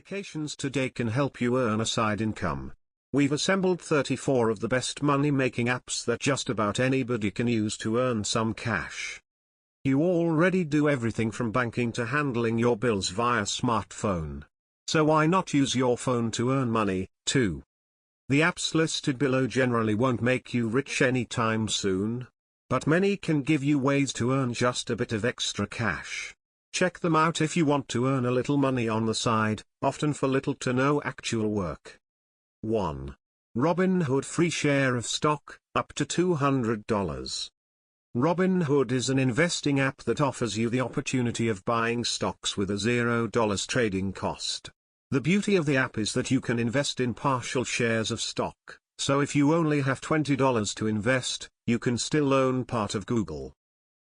applications today can help you earn a side income. We've assembled 34 of the best money-making apps that just about anybody can use to earn some cash. You already do everything from banking to handling your bills via smartphone. So why not use your phone to earn money, too? The apps listed below generally won't make you rich anytime soon, but many can give you ways to earn just a bit of extra cash. Check them out if you want to earn a little money on the side, often for little to no actual work. 1. Robinhood free share of stock, up to $200. Robinhood is an investing app that offers you the opportunity of buying stocks with a $0 trading cost. The beauty of the app is that you can invest in partial shares of stock, so if you only have $20 to invest, you can still own part of Google.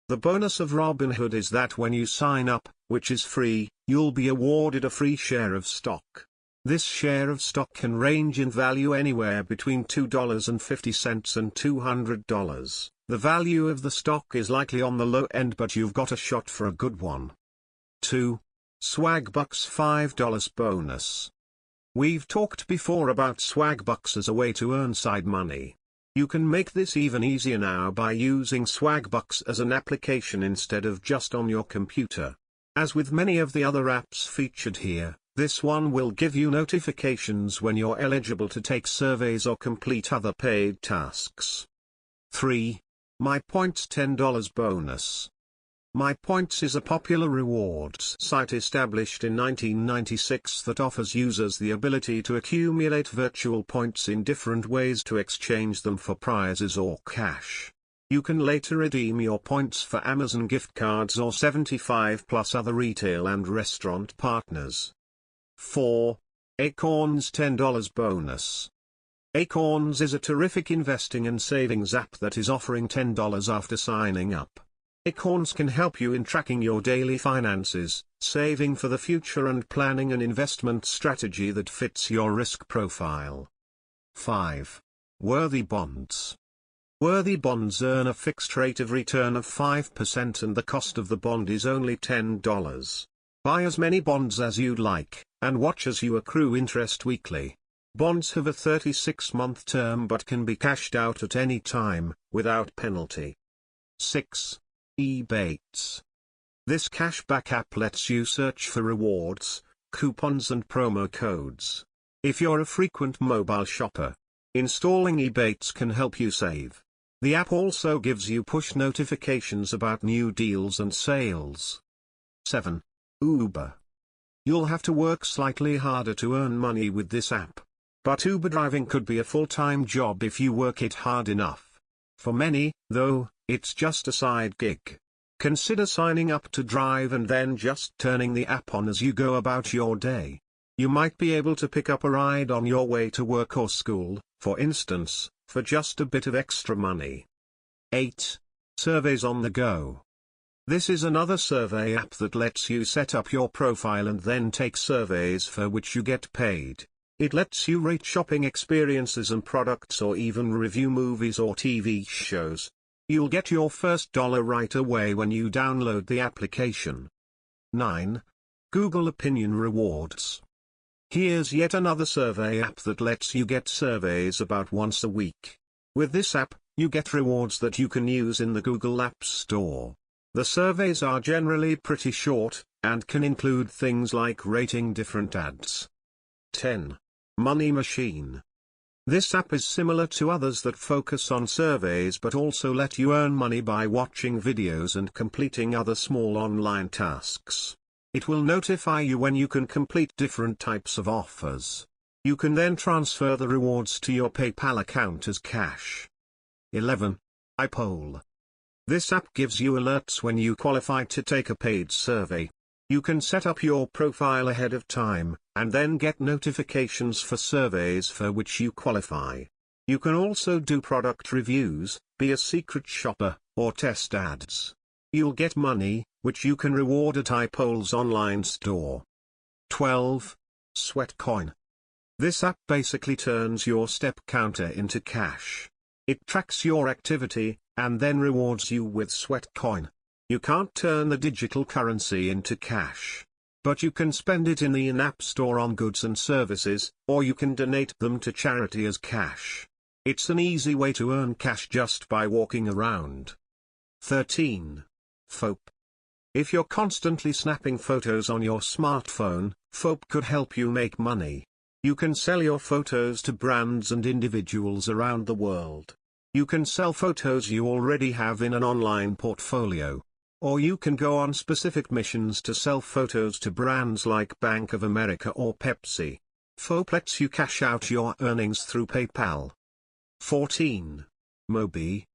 The bonus of Robinhood is that when you sign up, which is free, you'll be awarded a free share of stock. This share of stock can range in value anywhere between $2.50 and $200. The value of the stock is likely on the low end, but you've got a shot for a good one. 2. Swagbucks $5 bonus. We've talked before about Swagbucks as a way to earn side money. You can make this even easier now by using Swagbucks as an application instead of just on your computer. As with many of the other apps featured here, this one will give you notifications when you're eligible to take surveys or complete other paid tasks. 3. My Points $10 bonus. My Points is a popular rewards site established in 1996 that offers users the ability to accumulate virtual points in different ways to exchange them for prizes or cash. You can later redeem your points for Amazon gift cards or 75 plus other retail and restaurant partners. 4. Acorns $10 bonus. Acorns is a terrific investing and savings app that is offering $10 after signing up. Acorns can help you in tracking your daily finances, saving for the future and planning an investment strategy that fits your risk profile. 5. Worthy bonds. Worthy bonds earn a fixed rate of return of 5% and the cost of the bond is only $10. Buy as many bonds as you'd like, and watch as you accrue interest weekly. Bonds have a 36-month term but can be cashed out at any time, without penalty. 6. Ebates. This cashback app lets you search for rewards, coupons and promo codes. If you're a frequent mobile shopper, installing Ebates can help you save. The app also gives you push notifications about new deals and sales. 7. Uber. You'll have to work slightly harder to earn money with this app. But Uber driving could be a full-time job if you work it hard enough. For many, though, it's just a side gig. Consider signing up to drive and then just turning the app on as you go about your day. You might be able to pick up a ride on your way to work or school, for instance, for just a bit of extra money. 8. Surveys on the go. This is another survey app that lets you set up your profile and then take surveys for which you get paid. It lets you rate shopping experiences and products or even review movies or TV shows. You'll get your first dollar right away when you download the application. 9. Google Opinion Rewards. Here's yet another survey app that lets you get surveys about once a week. With this app, you get rewards that you can use in the Google App Store. The surveys are generally pretty short, and can include things like rating different ads. 10. Money Machine. This app is similar to others that focus on surveys but also let you earn money by watching videos and completing other small online tasks. It will notify you when you can complete different types of offers. You can then transfer the rewards to your PayPal account as cash. 11. iPoll. This app gives you alerts when you qualify to take a paid survey. You can set up your profile ahead of time, and then get notifications for surveys for which you qualify. You can also do product reviews, be a secret shopper, or test ads. You'll get money, which you can reward at iPoll's online store. 12. Sweatcoin. This app basically turns your step counter into cash. It tracks your activity, and then rewards you with Sweatcoin. You can't turn the digital currency into cash. but you can spend it in the in-app store on goods and services, or you can donate them to charity as cash. It's an easy way to earn cash just by walking around. 13. FOP. If you're constantly snapping photos on your smartphone, FOP could help you make money. You can sell your photos to brands and individuals around the world. You can sell photos you already have in an online portfolio. Or you can go on specific missions to sell photos to brands like Bank of America or Pepsi. FOP lets you cash out your earnings through PayPal. 14. Mobi.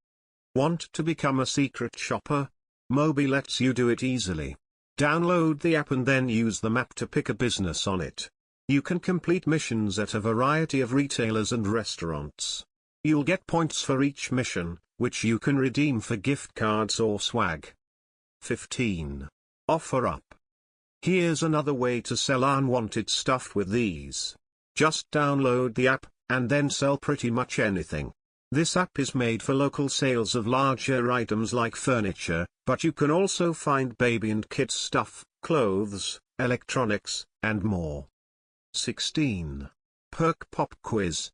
Want to become a secret shopper? Mobi lets you do it easily. Download the app and then use the map to pick a business on it. You can complete missions at a variety of retailers and restaurants. You'll get points for each mission, which you can redeem for gift cards or swag. 15. OfferUp. Here's another way to sell unwanted stuff with these. Just download the app, and then sell pretty much anything. This app is made for local sales of larger items like furniture, but you can also find baby and kids stuff, clothes, electronics, and more. 16. Perk Pop Quiz.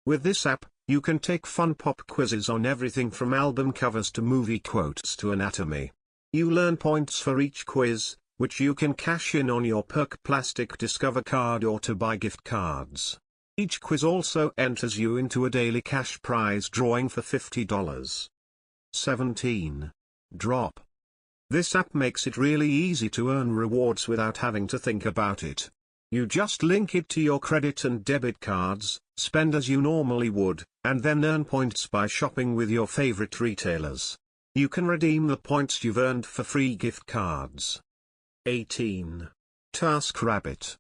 With this app, you can take fun pop quizzes on everything from album covers to movie quotes to anatomy. You learn points for each quiz, which you can cash in on your Perk Plastic Discover card or to buy gift cards. Each quiz also enters you into a daily cash prize drawing for $50. 17. Drop. This app makes it really easy to earn rewards without having to think about it. You just link it to your credit and debit cards, spend as you normally would, and then earn points by shopping with your favorite retailers. You can redeem the points you've earned for free gift cards. 18. TaskRabbit.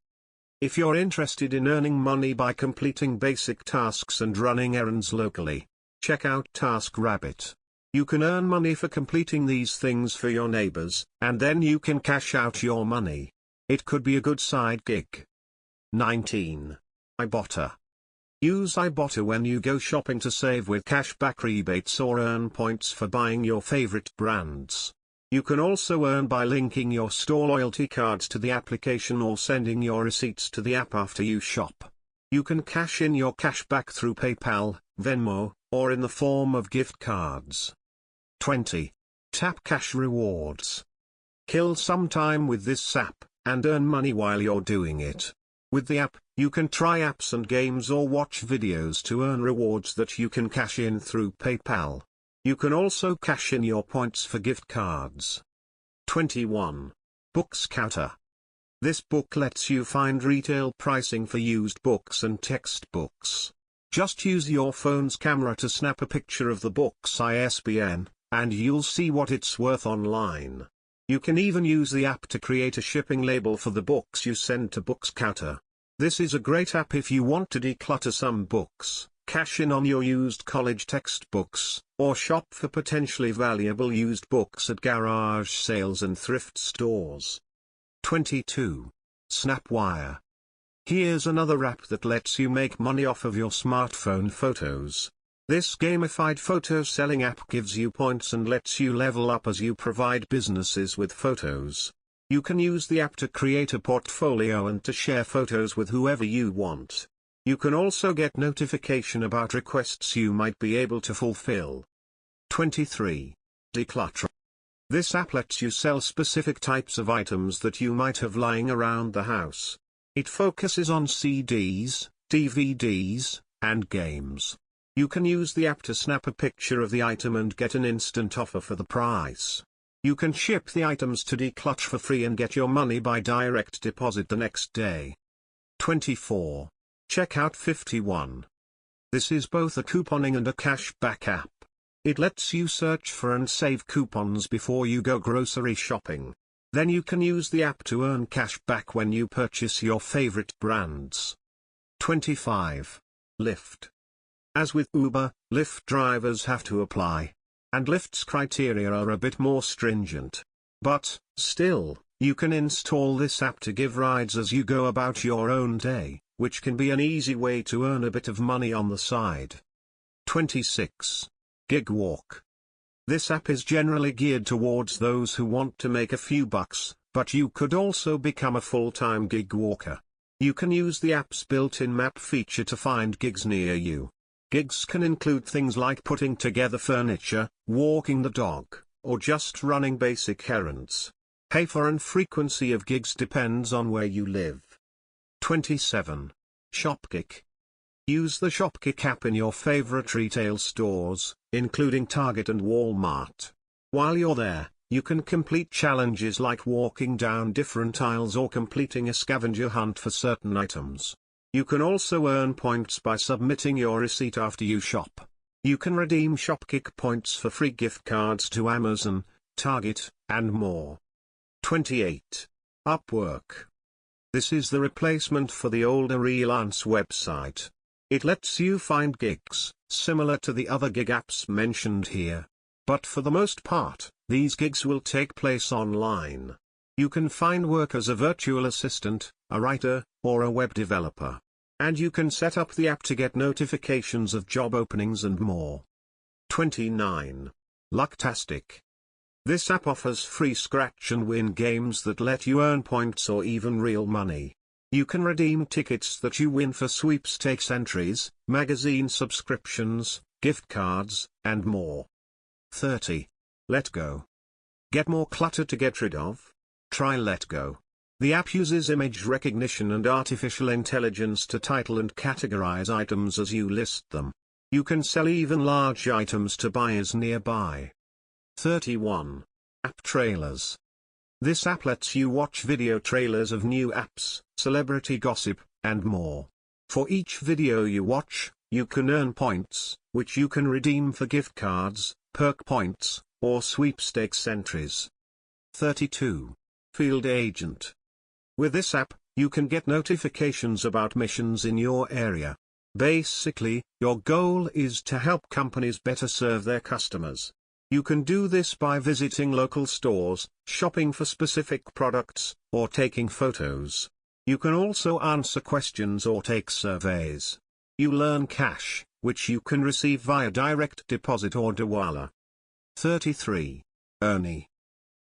If you're interested in earning money by completing basic tasks and running errands locally, check out TaskRabbit. You can earn money for completing these things for your neighbors, and then you can cash out your money. It could be a good side gig. 19. Ibotta. Use Ibotta when you go shopping to save with cashback rebates or earn points for buying your favorite brands. You can also earn by linking your store loyalty cards to the application or sending your receipts to the app after you shop. You can cash in your cash back through PayPal, Venmo, or in the form of gift cards. 20. Tap Cash Rewards. Kill some time with this app, and earn money while you're doing it. With the app, you can try apps and games or watch videos to earn rewards that you can cash in through PayPal. You can also cash in your points for gift cards. 21. Bookscouter. This book lets you find retail pricing for used books and textbooks. Just use your phone's camera to snap a picture of the book's ISBN, and you'll see what it's worth online. You can even use the app to create a shipping label for the books you send to Bookscouter. This is a great app if you want to declutter some books, cash in on your used college textbooks, or shop for potentially valuable used books at garage sales and thrift stores. 22. Snapwire. Here's another app that lets you make money off of your smartphone photos. This gamified photo selling app gives you points and lets you level up as you provide businesses with photos. You can use the app to create a portfolio and to share photos with whoever you want. You can also get notification about requests you might be able to fulfill. 23. Declutter. This app lets you sell specific types of items that you might have lying around the house. It focuses on CDs, DVDs, and games. You can use the app to snap a picture of the item and get an instant offer for the price. You can ship the items to Declutter for free and get your money by direct deposit the next day. 24. Check out 51. This is both a couponing and a cashback app. It lets you search for and save coupons before you go grocery shopping. Then you can use the app to earn cash back when you purchase your favorite brands. 25. Lyft. As with Uber, Lyft drivers have to apply. And Lyft's criteria are a bit more stringent. But, still, you can install this app to give rides as you go about your own day, which can be an easy way to earn a bit of money on the side. 26. Gigwalk. This app is generally geared towards those who want to make a few bucks, But you could also become a full-time gig worker. You can use the app's built-in map feature to find gigs near you. Gigs can include things like putting together furniture, walking the dog, or just running basic errands. Pay for and frequency of gigs depends on where you live. 27. Shopkick. Use the Shopkick app in your favorite retail stores, including Target and Walmart. While you're there, you can complete challenges like walking down different aisles or completing a scavenger hunt for certain items. You can also earn points by submitting your receipt after you shop. You can redeem Shopkick points for free gift cards to Amazon, Target, and more. 28. Upwork. This is the replacement for the older freelance website. It lets you find gigs, similar to the other gig apps mentioned here. But for the most part, these gigs will take place online. You can find work as a virtual assistant, a writer, or a web developer. And you can set up the app to get notifications of job openings and more. 29. Lucktastic. This app offers free scratch and win games that let you earn points or even real money. You can redeem tickets that you win for sweepstakes entries, magazine subscriptions, gift cards, and more. 30. Letgo. Get more clutter to get rid of? Try Letgo. The app uses image recognition and artificial intelligence to title and categorize items as you list them. You can sell even large items to buyers nearby. 31. App trailers. This app lets you watch video trailers of new apps, celebrity gossip, and more. For each video you watch, you can earn points, which you can redeem for gift cards, perk points, or sweepstakes entries. 32. Field Agent. With this app, you can get notifications about missions in your area. Basically, your goal is to help companies better serve their customers. You can do this by visiting local stores, shopping for specific products, or taking photos. You can also answer questions or take surveys. You learn cash, which you can receive via direct deposit or Dawala. 33. Earny.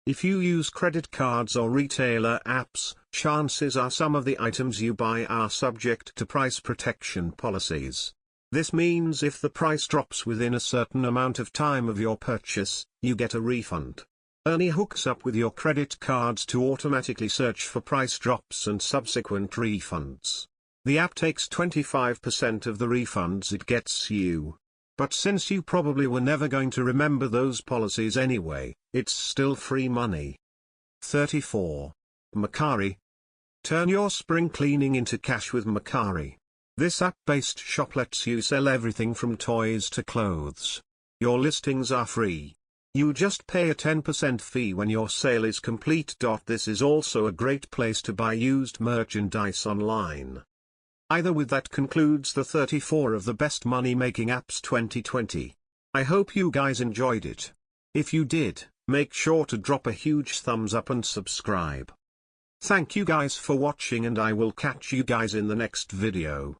If you use credit cards or retailer apps, chances are some of the items you buy are subject to price protection policies. This means if the price drops within a certain amount of time of your purchase, you get a refund. Earny hooks up with your credit cards to automatically search for price drops and subsequent refunds. The app takes 25% of the refunds it gets you. But since you probably were never going to remember those policies anyway, it's still free money. 34. Mercari. Turn your spring cleaning into cash with Mercari. This app-based shop lets you sell everything from toys to clothes. Your listings are free. You just pay a 10% fee when your sale is complete. This is also a great place to buy used merchandise online. Either way, that concludes the 34 of the best money-making apps 2020. I hope you guys enjoyed it. If you did, make sure to drop a huge thumbs up and subscribe. Thank you guys for watching, and I will catch you guys in the next video.